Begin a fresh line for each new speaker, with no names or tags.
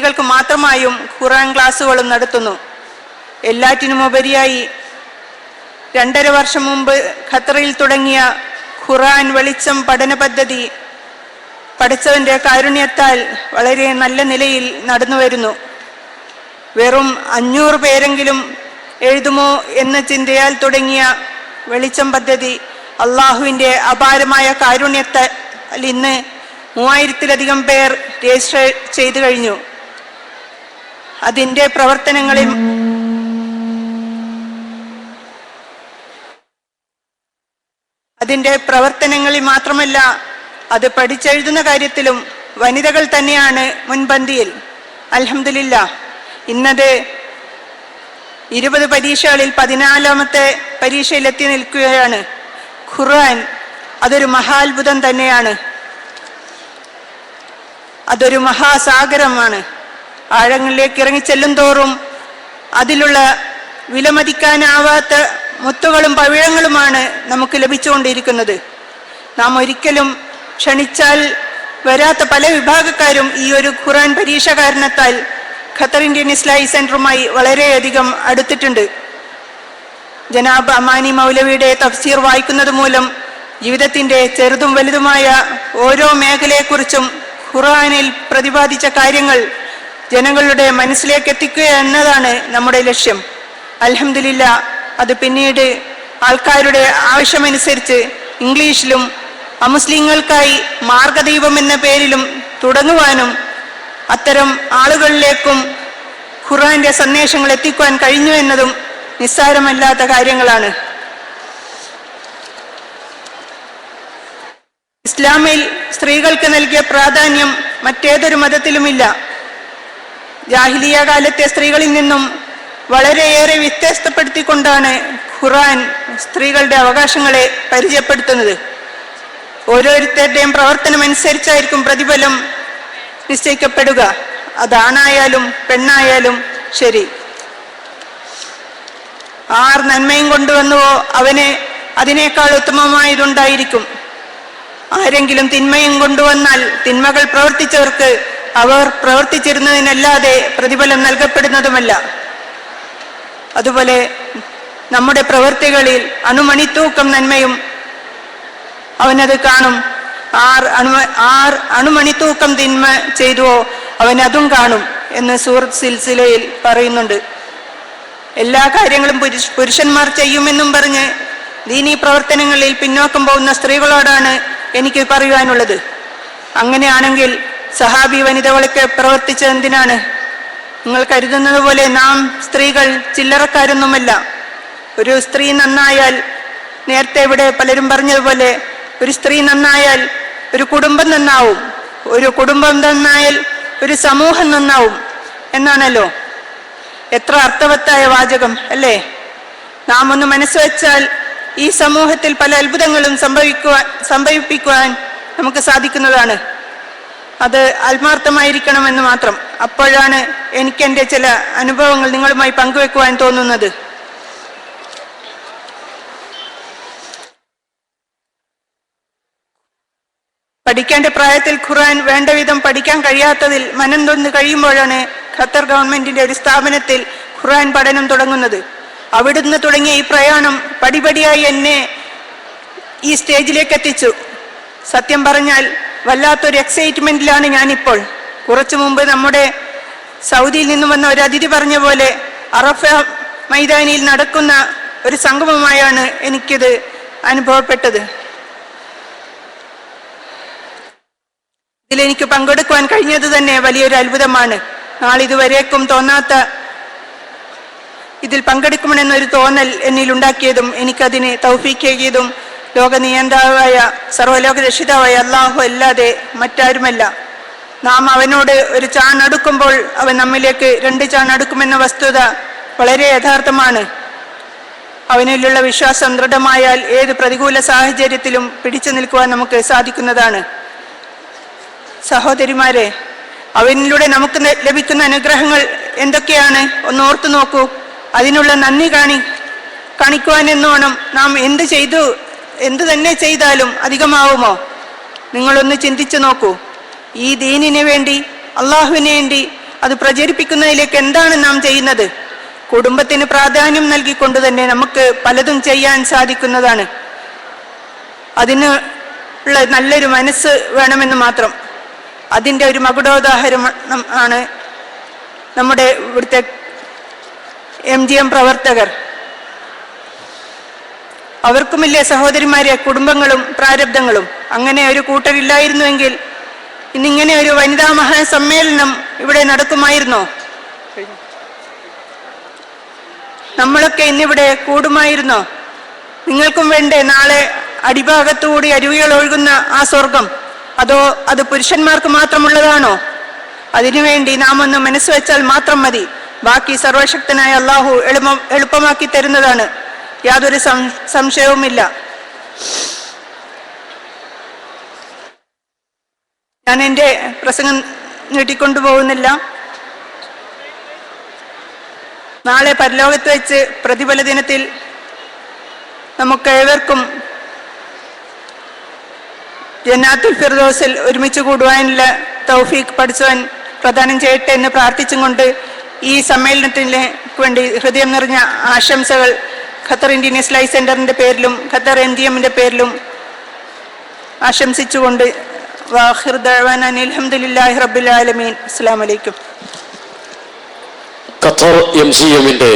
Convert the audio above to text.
സ്ത്രീകൾക്ക് മാത്രമായും ഖുർആൻ ക്ലാസ്സുകളും നടത്തുന്നു. എല്ലാറ്റിനുമുപരിയായി 2.5 വർഷം മുമ്പ് ഖത്തറിൽ തുടങ്ങിയ ഖുർആൻ വെളിച്ചം പഠന പദ്ധതി പഠിച്ചവന്റെ കാരുണ്യത്താൽ വളരെ നല്ല നിലയിൽ നടന്നു വരുന്നു. വെറും 500 പേരെങ്കിലും എഴുതുമോ എന്ന ചിന്തയാൽ തുടങ്ങിയ വെളിച്ചം പദ്ധതി അള്ളാഹുവിൻ്റെ അപാരമായ കാരുണ്യത്താൽ ഇന്ന് 3000-ലധികം പേർ രജിസ്റ്റർ ചെയ്തു കഴിഞ്ഞു. അതിൻ്റെ പ്രവർത്തനങ്ങളിൽ മാത്രമല്ല, അത് പഠിച്ചെഴുതുന്ന കാര്യത്തിലും വനിതകൾ തന്നെയാണ് മുൻപന്തിയിൽ. അൽഹംദുലില്ലാഹ്, ഇന്നത് 20 പരീക്ഷകളിൽ 14ാമത്തെ പരീക്ഷയിലെത്തി നിൽക്കുകയാണ്. ഖുർആൻ അതൊരു മഹാത്ഭുതം തന്നെയാണ്. അതൊരു മഹാസാഗരമാണ്. ആഴങ്ങളിലേക്ക് ഇറങ്ങിച്ചെല്ലും തോറും അതിലുള്ള വിലമതിക്കാനാവാത്ത മുത്തുകളും പവിഴങ്ങളുമാണ് നമുക്ക് ലഭിച്ചുകൊണ്ടിരിക്കുന്നത്. നാം ഒരിക്കലും ക്ഷണിച്ചാൽ വരാത്ത പല വിഭാഗക്കാരും ഈ ഒരു ഖുർആൻ പരീക്ഷ കാരണത്താൽ ഖത്തർ ഇന്ത്യൻ ഇസ്ലാഹി സെന്ററുമായി വളരെയധികം അടുത്തിട്ടുണ്ട്. ജനാബ് അമാനി മൗലവിയുടെ തഫ്സീർ വായിക്കുന്നത് മൂലം ജീവിതത്തിൻ്റെ ചെറുതും വലുതുമായ ഓരോ മേഖലയെക്കുറിച്ചും ഖുർആനിൽ പ്രതിപാദിച്ച കാര്യങ്ങൾ ജനങ്ങളുടെ മനസ്സിലേക്ക് എത്തിക്കുക എന്നതാണ് നമ്മുടെ ലക്ഷ്യം. അൽഹംദുലില്ലാഹ്, അത് പിന്നീട് ആൾക്കാരുടെ ആവശ്യമനുസരിച്ച് ഇംഗ്ലീഷിലും അമുസ്ലിങ്ങൾക്കായി മാർഗദീപം എന്ന പേരിലും തുടങ്ങുവാനും അത്തരം ആളുകളിലേക്കും ഖുർആന്റെ സന്ദേശങ്ങൾ എത്തിക്കുവാൻ കഴിഞ്ഞു എന്നതും നിസ്സാരമല്ലാത്ത കാര്യങ്ങളാണ്. ഇസ്ലാമിൽ സ്ത്രീകൾക്ക് നൽകിയ പ്രാധാന്യം മറ്റേതൊരു മതത്തിലുമില്ല. ജാഹിലിയ കാലത്തെ സ്ത്രീകളിൽ നിന്നും വളരെയേറെ വ്യത്യസ്തപ്പെടുത്തിക്കൊണ്ടാണ് ഖുർആൻ സ്ത്രീകളുടെ അവകാശങ്ങളെ പരിചയപ്പെടുത്തുന്നത്. ഓരോരുത്തരുടെയും പ്രവർത്തനം അനുസരിച്ചായിരിക്കും പ്രതിഫലം നിശ്ചയിക്കപ്പെടുക. അതാണായാലും പെണ്ണായാലും ശരി. ആർ നന്മയും കൊണ്ടുവന്നുവോ അവന് അതിനേക്കാൾ ഉത്തമമായതുണ്ടായിരിക്കും. ആരെങ്കിലും തിന്മയും കൊണ്ടുവന്നാൽ തിന്മകൾ പ്രവർത്തിച്ചവർക്ക് അവർ പ്രവർത്തിച്ചിരുന്നതിനല്ലാതെ പ്രതിഫലം നൽകപ്പെടുന്നതുമല്ല. അതുപോലെ നമ്മുടെ പ്രവൃത്തികളിൽ അണുമണിത്തൂക്കം നന്മയും അവനത് കാണും. ആർ അണുമണിത്തൂക്കം തിന്മ ചെയ്തുവോ അവനതും കാണും എന്ന് സൂറത്ത് സിൽസിലയിൽ പറയുന്നുണ്ട്. എല്ലാ കാര്യങ്ങളും പുരുഷന്മാർ ചെയ്യുമെന്നും പറഞ്ഞ് ദീനീ പ്രവർത്തനങ്ങളിൽ പിന്നോക്കം പോകുന്ന സ്ത്രീകളോടാണ് എനിക്ക് പറയുവാനുള്ളത്. അങ്ങനെയാണെങ്കിൽ സഹാബി വനിതകളൊക്കെ പ്രവർത്തിച്ചതെന്തിനാണ്? നിങ്ങൾ കരുതുന്നത് പോലെ നാം സ്ത്രീകൾ ചില്ലറക്കാരൊന്നുമല്ല. ഒരു സ്ത്രീ നന്നായാൽ, നേരത്തെ ഇവിടെ പലരും പറഞ്ഞതുപോലെ, ഒരു സ്ത്രീ നന്നായാൽ ഒരു കുടുംബം നന്നാവും, ഒരു കുടുംബം നന്നായാൽ ഒരു സമൂഹം നന്നാവും എന്നാണല്ലോ. എത്ര അർത്ഥവത്തായ വാചകം അല്ലേ? നാം ഒന്ന് മനസ്സ് വെച്ചാൽ ഈ സമൂഹത്തിൽ പല അത്ഭുതങ്ങളും സംഭവിപ്പിക്കുവാൻ നമുക്ക് സാധിക്കുന്നതാണ്. അത് ആത്മാർത്ഥമായിരിക്കണമെന്ന് മാത്രം. അപ്പോഴാണ് എനിക്ക് എൻ്റെ ചില അനുഭവങ്ങൾ നിങ്ങളുമായി പങ്കുവെക്കുവാൻ തോന്നുന്നത്. പഠിക്കേണ്ട പ്രായത്തിൽ ഖുർആൻ വേണ്ട വിധം പഠിക്കാൻ കഴിയാത്തതിൽ മനം തൊന്ന് കഴിയുമ്പോഴാണ് ഖത്തർ ഗവൺമെന്റിന്റെ ഒരു സ്ഥാപനത്തിൽ ഖുർആൻ പഠനം തുടങ്ങുന്നത്. അവിടുന്ന് തുടങ്ങിയ ഈ പ്രയാണം പടിപടിയായി എന്നെ ഈ സ്റ്റേജിലേക്ക് എത്തിച്ചു. സത്യം പറഞ്ഞാൽ വല്ലാത്തൊരു എക്സൈറ്റ്മെന്റിലാണ് ഞാനിപ്പോൾ. കുറച്ചു മുമ്പ് നമ്മുടെ സൗദിയിൽ നിന്നും വന്ന ഒരു അതിഥി പറഞ്ഞ പോലെ അറഫ മൈതാനിയിൽ നടക്കുന്ന ഒരു സംഗമമായാണ് എനിക്കിത് അനുഭവപ്പെട്ടത്. ഇതിലെനിക്ക് പങ്കെടുക്കുവാൻ കഴിഞ്ഞത് തന്നെ വലിയൊരു അത്ഭുതമാണ്. നാളിതുവരേക്കും തോന്നാത്ത ഇതിൽ പങ്കെടുക്കുമെന്നൊരു തോന്നൽ എന്നിലുണ്ടാക്കിയതും എനിക്കതിന് തൗഫീഖേകിയതും ലോക നിയന്താവായ സർവ്വലോക രക്ഷിതാവായ അല്ലാഹു അല്ലാതെ മറ്റാരുമല്ല. നാം അവനോട് ഒരു ചാണടുക്കുമ്പോൾ അവൻ നമ്മിലേക്ക് 2 ചാണടുക്കുമെന്ന വസ്തുത വളരെ യഥാർത്ഥമാണ്. അവനിലുള്ള വിശ്വാസം ദൃഢമായാൽ ഏത് പ്രതികൂല സാഹചര്യത്തിലും പിടിച്ചു നിൽക്കുവാൻ നമുക്ക് സാധിക്കുന്നതാണ്. സഹോദരിമാരെ, അവനിലൂടെ നമുക്ക് ലഭിക്കുന്ന അനുഗ്രഹങ്ങൾ എന്തൊക്കെയാണ് ഒന്ന് ഓർത്തു നോക്കൂ. അതിനുള്ള നന്ദി കാണിക്കുവാൻ എന്നോണം നാം എന്ത് തന്നെ ചെയ്താലും അധികമാവുമോ? നിങ്ങളൊന്ന് ചിന്തിച്ചു നോക്കൂ. ഈ ദീനിന് വേണ്ടി, അള്ളാഹുവിന് വേണ്ടി അത് പ്രചരിപ്പിക്കുന്നതിലേക്ക് എന്താണ് നാം ചെയ്യുന്നത്? കുടുംബത്തിന് പ്രാധാന്യം നൽകിക്കൊണ്ട് തന്നെ നമുക്ക് പലതും ചെയ്യാൻ സാധിക്കുന്നതാണ്. അതിനുള്ള നല്ലൊരു മനസ്സ് വേണമെന്ന് മാത്രം. അതിൻ്റെ ഒരു മകുടോദാഹരണം ആണ് നമ്മുടെ ഇവിടുത്തെ MGM പ്രവർത്തകർ. അവർക്കുമില്ലേ സഹോദരിമാരെ കുടുംബങ്ങളും പ്രാരബ്ധങ്ങളും. അങ്ങനെ ഒരു കൂട്ടരില്ലായിരുന്നുവെങ്കിൽ ഇന്നിങ്ങനെ ഒരു വനിതാ മഹാസമ്മേളനം ഇവിടെ നടക്കുമായിരുന്നോ? നമ്മളൊക്കെ ഇന്നിവിടെ കൂടുമായിരുന്നോ? നിങ്ങൾക്കും വേണ്ടേ നാളെ അടിഭാഗത്തുകൂടി അരുവികൾ ഒഴുകുന്ന ആ സ്വർഗം? അതോ അത് പുരുഷന്മാർക്ക് മാത്രമുള്ളതാണോ? അതിനുവേണ്ടി നാം ഒന്ന് മനസ്സ് വെച്ചാൽ മാത്രം മതി. ബാക്കി സർവശക്തനായ അള്ളാഹു എളുപ്പമാക്കി തരുന്നതാണ്. യാതൊരു സംശയവുമില്ല. ഞാൻ എൻ്റെ പ്രസംഗം നീട്ടിക്കൊണ്ടുപോകുന്നില്ല. നാളെ പരലോകത്ത് വെച്ച് പ്രതിഫല ദിനത്തിൽ നമുക്ക് ഏവർക്കും ജന്നാത്തുൽ ഫിർദൗസിൽ ഒരുമിച്ച് കൂടുവാനുള്ള തൗഫീഖ് പഠിച്ചവൻ പ്രദാനം ചെയ്യട്ടെ എന്ന് പ്രാർത്ഥിച്ചും കൊണ്ട് ഈ സമ്മേളനത്തിന് വേണ്ടി ഹൃദയം നിറഞ്ഞ ആശംസകൾ ഖത്തർ ഇന്ത്യൻ ഇസ്ലാഹി സെന്ററിന്റെ പേരിലും ഖത്തർ MGMന്റെ പേരിലും ആശംസിച്ചുകൊണ്ട് വാഖിർ ദഅവാനാ അൽഹംദുലില്ലാഹി റബ്ബിൽ ആലമീൻ. അസ്സലാമു അലൈക്കും.
ഖത്തർ MGMന്റെ